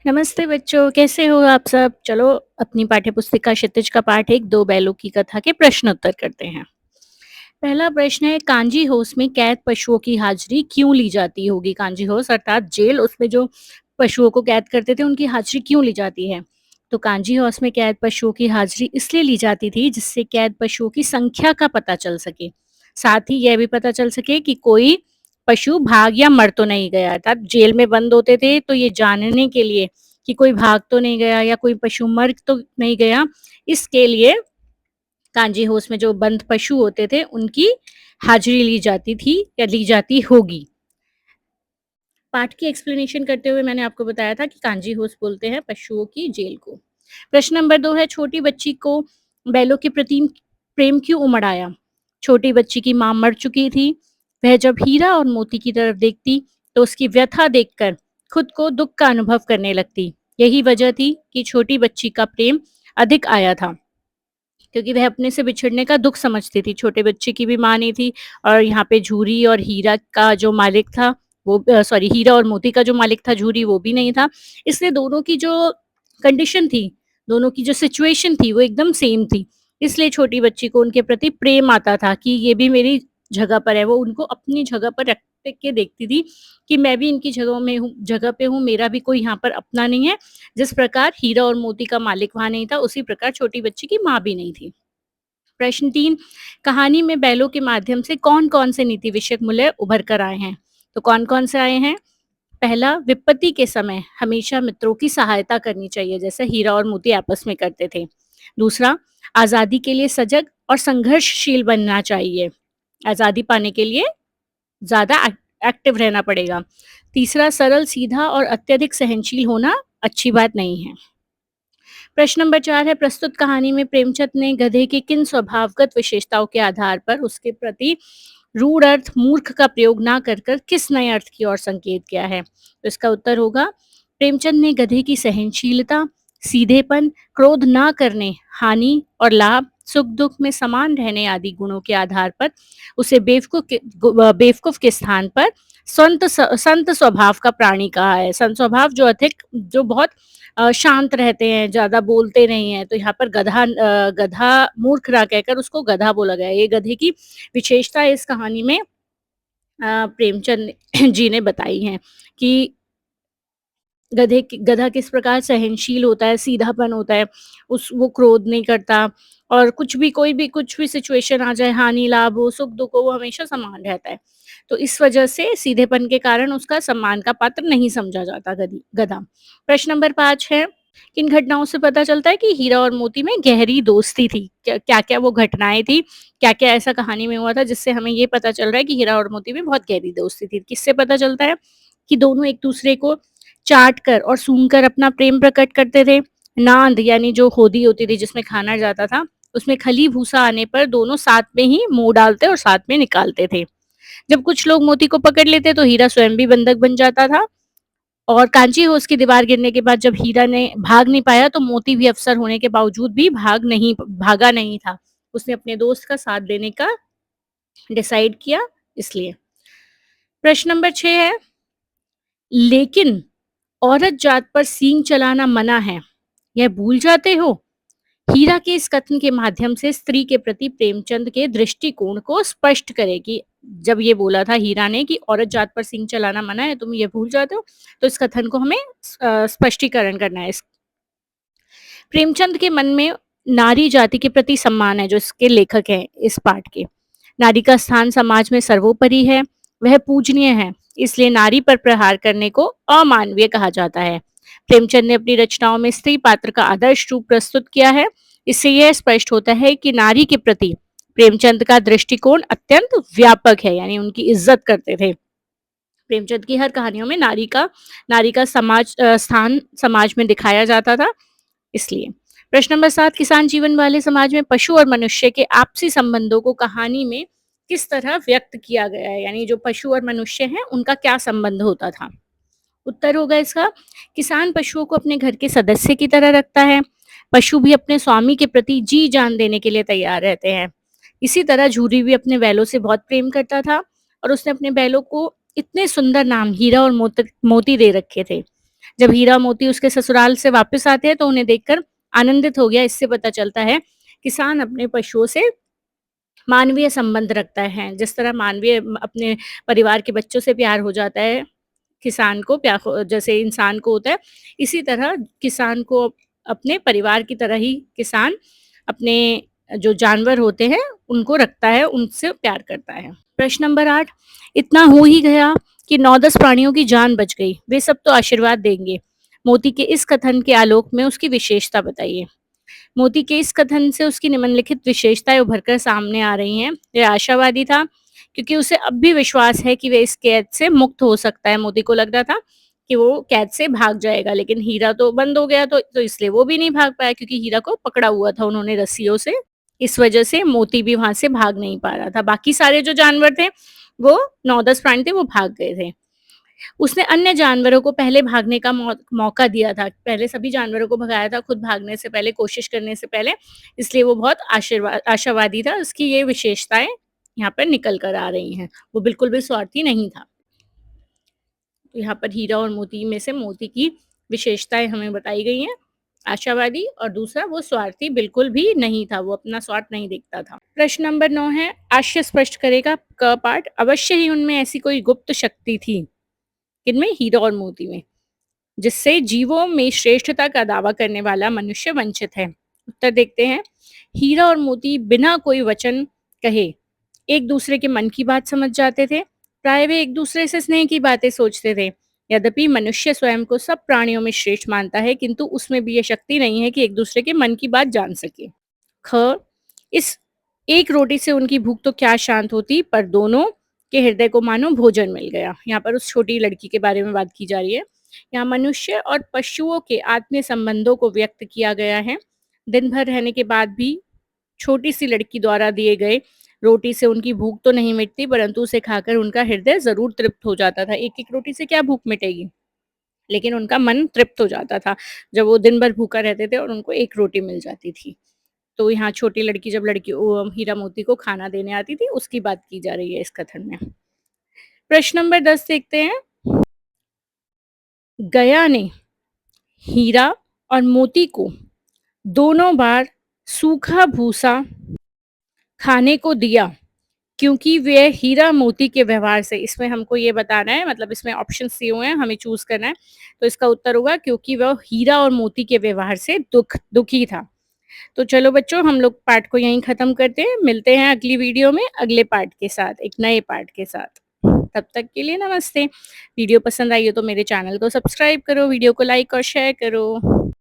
नमस्ते बच्चों, कैसे हो आप सब? चलो अपनी पाठ्यपुस्तिका क्षितिज का पाठ 1 2 बैलों की कथा के प्रश्न उत्तर करते हैं। पहला प्रश्न है कांजी हाउस में कैद पशुओं की हाजिरी क्यों ली जाती होगी? कांजी हाउस अर्थात जेल उसमें जो पशुओं को कैद करते थे उनकी हाजिरी क्यों ली जाती है? तो कांजी हाउस में कैद पशुओं की हाजिरी इसलिए ली जाती थी जिससे कैद पशुओं की संख्या का पता चल सके। साथ ही यह भी पता चल सके कि कोई पशु भाग या मर तो नहीं गया। अर्थात जेल में बंद होते थे तो ये जानने के लिए कि कोई भाग तो नहीं गया या कोई पशु मर तो नहीं गया, इसके लिए कांजी हाउस में जो बंद पशु होते थे उनकी हाजिरी ली जाती थी या ली जाती होगी। पाठ की एक्सप्लेनेशन करते हुए मैंने आपको बताया था कि कांजी हाउस बोलते हैं पशुओं की जेल को। प्रश्न नंबर 2 है छोटी बच्ची को बैलों के प्रति प्रेम क्यों उमड़ आया? छोटी बच्ची की माँ मर चुकी थी। वह जब हीरा और मोती की तरफ देखती तो उसकी व्यथा देखकर खुद को दुःख का अनुभव करने लगती। यही वजह थी कि छोटी बच्ची का प्रेम अधिक आया था, क्योंकि वह अपने से बिछड़ने का दुःख समझती थी। छोटे बच्चे की भी माँ नहीं थी और यहाँ पे झूरी और हीरा का जो मालिक था वो सॉरी हीरा और मोती का जो मालिक था झूरी वो भी नहीं था। इसलिए दोनों की जो कंडीशन थी, दोनों की जो सिचुएशन थी वो एकदम सेम थी। इसलिए छोटी बच्ची को उनके प्रति प्रेम आता था कि ये भी मेरी जगह पर है। वो उनको अपनी जगह पर रख के देखती थी कि मैं भी इनकी जगह पे हूँ, मेरा भी कोई यहाँ पर अपना नहीं है। जिस प्रकार हीरा और मोती का मालिक वहाँ नहीं था, उसी प्रकार छोटी बच्ची की माँ भी नहीं थी। प्रश्न 3 कहानी में बैलों के माध्यम से कौन-कौन से नीति विषयक मूल्य उभर कर आए हैं? तो कौन-कौन से आए हैं? पहला, विपत्ति के समय हमेशा मित्रों की सहायता करनी चाहिए, जैसे हीरा और मोती आपस में करते थे। दूसरा, आज़ादी के लिए सजग और संघर्षशील बनना चाहिए। आज़ादी पाने के लिए ज़्यादा एक्टिव रहना पड़ेगा। तीसरा, सरल, सीधा और अत्यधिक सहनशील होना अच्छी बात नहीं है। प्रश्न नंबर 4 है प्रस्तुत कहानी में प्रेमचंद ने गधे की किन स्वभावगत विशेषताओं के आधार पर उसके प्रति रूढ़ अर्थ मूर्ख का प्रयोग ना कर कर किस नए अर्थ की ओर संकेत किया है? तो इसका उत्तर होगा प्रेमचंद ने गधे की सहनशीलता, सीधेपन, क्रोध ना करने, हानि और लाभ, सुख दुख में समान रहने आदि गुणों के आधार पर उसे बेवकूफ के स्थान पर संत स्वभाव का प्राणी कहा है। संत स्वभाव जो अधिक जो बहुत शांत रहते हैं, ज़्यादा बोलते नहीं हैं, तो यहाँ पर गधा मूर्ख ना कहकर उसको गधा बोला गया है। ये गधे की विशेषता इस कहानी में प्रेमचंद जी ने बताई हैं कि गधा किस प्रकार सहनशील होता है, सीधापन होता है, उस वो क्रोध नहीं करता और कुछ भी सिचुएशन आ जाए, हानि लाभ हो, सुख-दुःख हो, वो हमेशा समान रहता है। तो इस वजह से सीधेपन के कारण उसका सम्मान का पात्र नहीं समझा जाता गधा। प्रश्न नंबर 5 है, किन घटनाओं से पता चलता है कि हीरा और मोती में गहरी दोस्ती थी? क्या-क्या वो घटनाएँ थी? क्या-क्या ऐसा कहानी में हुआ था जिससे हमें ये पता चल रहा है कि हीरा और मोती में बहुत गहरी दोस्ती थी? किससे पता चलता है? कि दोनों एक-दूसरे को चाट कर और सूंघकर अपना प्रेम प्रकट करते थे। नांद यानी जो होदी होती थी जिसमें खाना जाता था, उसमें खली-भूसा आने पर दोनों साथ में ही मुँह डालते और साथ में निकालते थे। जब कुछ लोग मोती को पकड़ लेते तो हीरा स्वयं भी बंधक बन जाता था और कांची होस की दीवार गिरने के बाद जब हीरा ने भाग नहीं पाया तो मोती भी अफ़सर होने के बावजूद भी भागा नहीं था। उसने अपने दोस्त का साथ देने का डिसाइड किया इसलिए। प्रश्न नंबर 6 है, लेकिन औरत जात पर सींग चलाना मना है, यह भूल जाते हो? हीरा के इस कथन के माध्यम से स्त्री के प्रति प्रेमचंद के दृष्टिकोण को स्पष्ट करे कि जब ये बोला था हीरा ने कि औरत जात पर सींग चलाना मना है, तुम ये भूल जाते हो, तो इस कथन को हमें स्पष्टीकरण करना है। प्रेमचंद के मन में नारी जाति के प्रति सम्मान है, जो इसके लेखक हैं इस पाठ के। नारी का स्थान समाज में सर्वोपरि है, वह पूजनीय है, इसलिए नारी पर प्रहार करने को अमानवीय कहा जाता है। प्रेमचंद ने अपनी रचनाओं में स्त्री पात्र का आदर्श रूप प्रस्तुत किया है। इससे यह स्पष्ट होता है कि नारी के प्रति प्रेमचंद का दृष्टिकोण अत्यंत व्यापक है, यानी उनकी इज्जत करते थे। प्रेमचंद की हर कहानियों में नारी का स्थान समाज में दिखाया जाता था इसलिए। प्रश्न नंबर 7 किसान जीवन वाले समाज में पशु और मनुष्य के आपसी संबंधों को कहानी में किस तरह व्यक्त किया गया है? यानी जो पशु और मनुष्य हैं, उनका क्या संबंध होता था? उत्तर होगा इसका, किसान पशुओं को अपने घर के सदस्य की तरह रखता है। पशु भी अपने स्वामी के प्रति जी जान देने के लिए तैयार रहते हैं। इसी तरह झूरी भी अपने बैलों से बहुत प्रेम करता था और उसने अपने बैलों को इतने सुंदर नाम हीरा और मोती दे रखे थे। जब हीरा मोती उसके ससुराल से वापस आते हैं तो उन्हें देखकर आनंदित हो गया। इससे पता चलता है किसान अपने पशुओं से मानवीय संबंध रखता है। जिस तरह मानवीय अपने परिवार के बच्चों से प्यार हो जाता है, किसान को प्यार हो जैसे इंसान को होता है, इसी तरह किसान को अपने परिवार की तरह ही किसान अपने जो जानवर होते हैं, उनको रखता है, उनसे प्यार करता है। प्रश्न नंबर 8, इतना हो ही गया कि 9-10 प्राणियों की जान बच गई, वे सब तो आशीर्वाद देंगे। मोती के इस कथन के आलोक में उसकी विशेषता बताइए। मोती के इस कथन से उसकी निम्नलिखित विशेषताएं उभरकर सामने आ रही हैं। वह आशावादी था क्योंकि उसे अब भी विश्वास है कि वह इस कैद से मुक्त हो सकता है। मोती को लग रहा था कि वो कैद से भाग जाएगा, लेकिन हीरा तो बंद हो गया, तो इसलिए वो भी नहीं भाग पाया क्योंकि हीरा को पकड़ा हुआ था उन्होंने रस्सियों से। इस वजह से मोती भी वहां से भाग नहीं पा रहा था। बाकी सारे जो जानवर थे, वो 9-10 प्राणी थे, वो भाग गए थे। उसने अन्य जानवरों को पहले भागने का मौका दिया था। पहले सभी जानवरों को भगाया था, खुद भागने से पहले, कोशिश करने से पहले, इसलिए वो बहुत आशावादी था। उसकी ये विशेषताएँ यहाँ पर निकल कर आ रही हैं। वो बिल्कुल भी स्वार्थी नहीं था। तो यहाँ पर हीरा और मोती में से मोती की विशेषताएँ हमें बताई गई हैं। आशावादी और दूसरा वो स्वार्थी बिल्कुल भी नहीं था, वो अपना स्वार्थ नहीं देखता था। प्रश्न नंबर 9 है, आशय स्पष्ट करेगा क पाठ, अवश्य ही उनमें ऐसी कोई गुप्त शक्ति थी। किनमें? हीरा और मोती में। जिससे जीवों में श्रेष्ठता का दावा करने वाला मनुष्य वंचित है। उत्तर देखते हैं। हीरा और मोती बिना कोई वचन कहे एक दूसरे के मन की बात समझ जाते थे। प्राय वे एक दूसरे से स्नेह की बातें सोचते थे। यद्यपि मनुष्य स्वयं को सब प्राणियों में श्रेष्ठ मानता है, किंतु उसमें भी यह शक्ति नहीं है कि एक दूसरे के मन की बात जान सके। ख, इस एक रोटी से उनकी भूख तो क्या शांत होती, पर दोनों के हृदय को मानो भोजन मिल गया। यहाँ पर उस छोटी लड़की के बारे में बात की जा रही है। यहाँ मनुष्य और पशुओं के आत्मीय संबंधों को व्यक्त किया गया है। दिन भर रहने के बाद भी छोटी सी लड़की द्वारा दिए गए रोटी से उनकी भूख तो नहीं मिटती, परंतु उसे खाकर उनका हृदय जरूर तृप्त हो जाता था। एक एक रोटी से क्या भूख मिटेगी, लेकिन उनका मन तृप्त हो जाता था जब वो दिन भर भूखा रहते थे और उनको एक रोटी मिल जाती थी। तो यहाँ छोटी लड़की जब हीरा मोती को खाना देने आती थी, उसकी बात की जा रही है इस कथन में। प्रश्न नंबर 10 देखते हैं। गया ने हीरा और मोती को दोनों बार सूखा भूसा खाने को दिया क्योंकि वे हीरा मोती के व्यवहार से, इसमें हमको ये बताना है, मतलब इसमें ऑप्शन दिए हुए हैं, हमें चूज करना है। तो इसका उत्तर होगा क्योंकि वह हीरा और मोती के व्यवहार से दुखी था। तो चलो बच्चों, हम लोग पार्ट को यहीं खत्म करते हैं। मिलते हैं अगली वीडियो में अगले पार्ट के साथ, एक नए पार्ट के साथ। तब तक के लिए नमस्ते। वीडियो पसंद आई हो तो मेरे चैनल को सब्सक्राइब करो, वीडियो को लाइक और शेयर करो।